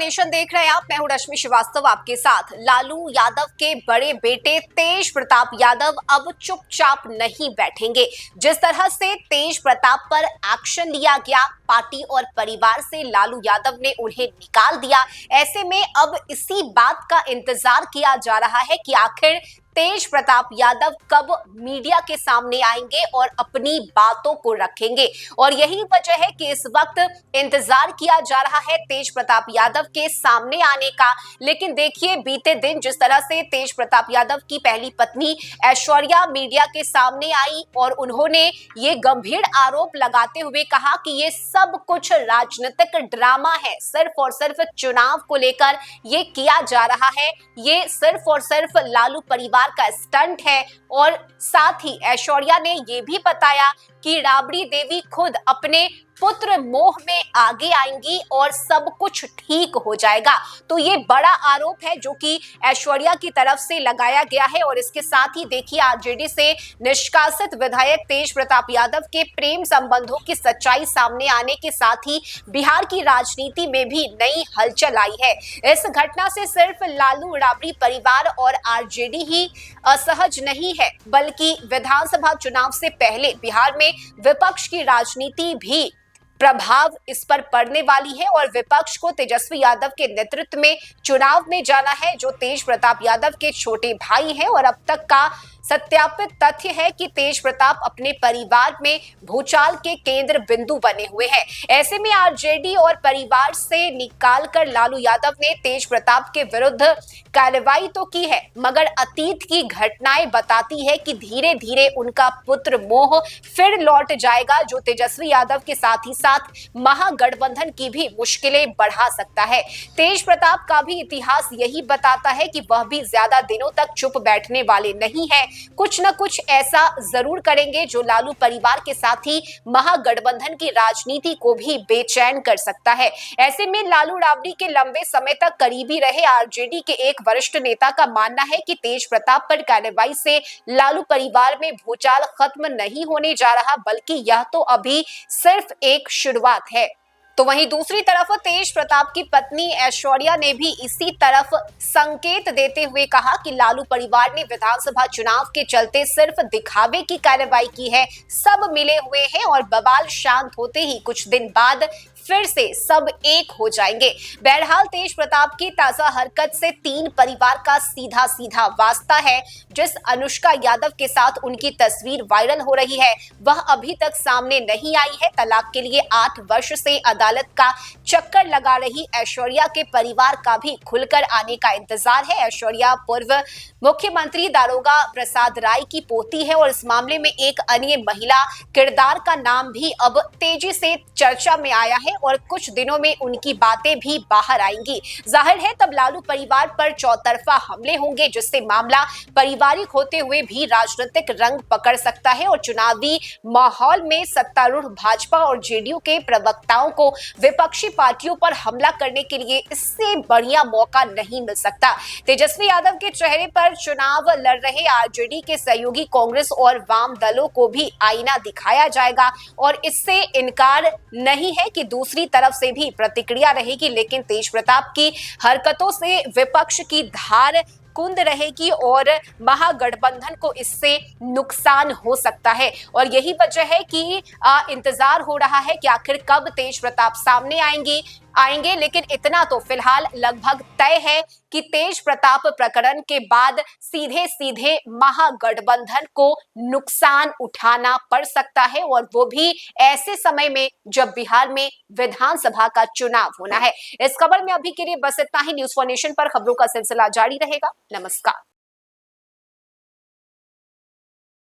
Nation देख रहे हैं आप। मैं हूं रश्मि श्रीवास्तव आपके साथ। लालू यादव के बड़े बेटे तेज प्रताप यादव अब चुपचाप नहीं बैठेंगे। जिस तरह से तेज प्रताप पर एक्शन लिया गया, पार्टी और परिवार से लालू यादव ने उन्हें निकाल दिया। ऐसे में अब इसी बात का इंतजार किया जा रहा है कि आखिर तेज प्रताप यादव कब मीडिया के सामने आएंगे और अपनी बातों को रखेंगे। और यही वजह है कि इस वक्त इंतजार किया जा रहा है तेज प्रताप यादव के सामने आने का। लेकिन देखिए, बीते दिन जिस तरह से तेज प्रताप यादव की पहली पत्नी ऐश्वर्या मीडिया के सामने आई और उन्होंने ये गंभीर आरोप लगाते हुए कहा कि ये सब कुछ राजनीतिक ड्रामा है, सिर्फ और सिर्फ चुनाव को लेकर ये किया जा रहा है, ये सिर्फ और सिर्फ लालू परिवार का स्टंट है। और साथ ही ऐश्वर्या ने यह भी बताया कि राबड़ी देवी खुद अपने पुत्र मोह में आगे आएंगी और सब कुछ ठीक हो जाएगा। तो ये बड़ा आरोप है जो कि ऐश्वर्या की तरफ से लगाया गया है। और इसके साथ ही देखिए, आरजेडी से निष्कासित विधायक तेज प्रताप यादव के प्रेम संबंधों की सच्चाई सामने आने के साथ ही बिहार की राजनीति में भी नई हलचल आई है। इस घटना से सिर्फ लालू राबड़ी परिवार और आरजेडी ही असहज नहीं है, बल्कि विधानसभा चुनाव से पहले बिहार में विपक्ष की राजनीति भी प्रभाव इस पर पड़ने वाली है। और विपक्ष को तेजस्वी यादव के नेतृत्व में चुनाव में जाना है, जो तेज प्रताप यादव के छोटे भाई हैं। और अब तक का सत्यापित तथ्य है कि तेज प्रताप अपने परिवार में भूचाल के केंद्र बिंदु बने हुए हैं। ऐसे में आरजेडी और परिवार से निकालकर लालू यादव ने तेज प्रताप के विरुद्ध कार्रवाई तो की है, मगर अतीत की घटनाएं बताती है कि धीरे धीरे उनका पुत्र मोह फिर लौट जाएगा, जो तेजस्वी यादव के साथ ही साथ महागठबंधन की भी मुश्किलें बढ़ा सकता है। तेज प्रताप का भी इतिहास यही बताता है कि वह भी ज्यादा दिनों तक चुप बैठने वाले नहीं है, कुछ न कुछ ऐसा जरूर करेंगे जो लालू परिवार के साथ ही महागठबंधन की राजनीति को भी बेचैन कर सकता है। ऐसे में लालू राबड़ी के लंबे समय तक करीबी रहे आरजेडी के एक वरिष्ठ नेता का मानना है कि तेज प्रताप पर कार्रवाई से लालू परिवार में भूचाल खत्म नहीं होने जा रहा, बल्कि यह तो अभी सिर्फ एक शुरुआत है। तो वहीं दूसरी तरफ तेज प्रताप की पत्नी ऐश्वर्या ने भी इसी तरफ संकेत देते हुए कहा कि लालू परिवार ने विधानसभा चुनाव के चलते सिर्फ दिखावे की कार्रवाई की है, सब मिले हुए हैं और बवाल शांत होते ही कुछ दिन बाद फिर से सब एक हो जाएंगे। बहरहाल तेज प्रताप की ताजा हरकत से तीन परिवार का सीधा सीधा वास्ता है। जिस अनुष्का यादव के साथ उनकी तस्वीर वायरल हो रही है, वह अभी तक सामने नहीं आई है। तलाक के लिए 8 वर्ष से अदालत का चक्कर लगा रही ऐश्वर्या के परिवार का भी खुलकर आने का इंतजार है। ऐश्वर्या पूर्व मुख्यमंत्री दारोगा प्रसाद राय की पोती है और इस मामले में एक अन्य महिला किरदार का नाम भी अब तेजी से चर्चा में आया है और कुछ दिनों में उनकी बातें भी बाहर आएंगी। जाहिर है तब लालू परिवार पर चौतरफा हमले होंगे, जिससे मामला पारिवारिक होते हुए भी राजनीतिक रंग पकड़ सकता है। और चुनावी माहौल में सत्तारूढ़ भाजपा और जेडीयू के प्रवक्ताओं को विपक्षी पार्टियों पर हमला करने के लिए इससे बढ़िया मौका नहीं मिल सकता। तेजस्वी यादव के चेहरे पर चुनाव लड़ रहे आरजेडी के सहयोगी कांग्रेस और वाम दलों को भी आईना दिखाया जाएगा और इससे इनकार नहीं है कि दूसरी तरफ से भी प्रतिक्रिया रहेगी। लेकिन तेज प्रताप की हरकतों से विपक्ष की धार कुंद रहेगी और महागठबंधन को इससे नुकसान हो सकता है। और यही वजह है कि इंतजार हो रहा है कि आखिर कब तेज प्रताप सामने आएंगे। लेकिन इतना तो फिलहाल लगभग तय है कि तेज प्रताप प्रकरण के बाद सीधे सीधे महागठबंधन को नुकसान उठाना पड़ सकता है, और वो भी ऐसे समय में जब बिहार में विधानसभा का चुनाव होना है। इस खबर में अभी के लिए बस इतना ही। न्यूज़4नेशन पर खबरों का सिलसिला जारी रहेगा। नमस्कार।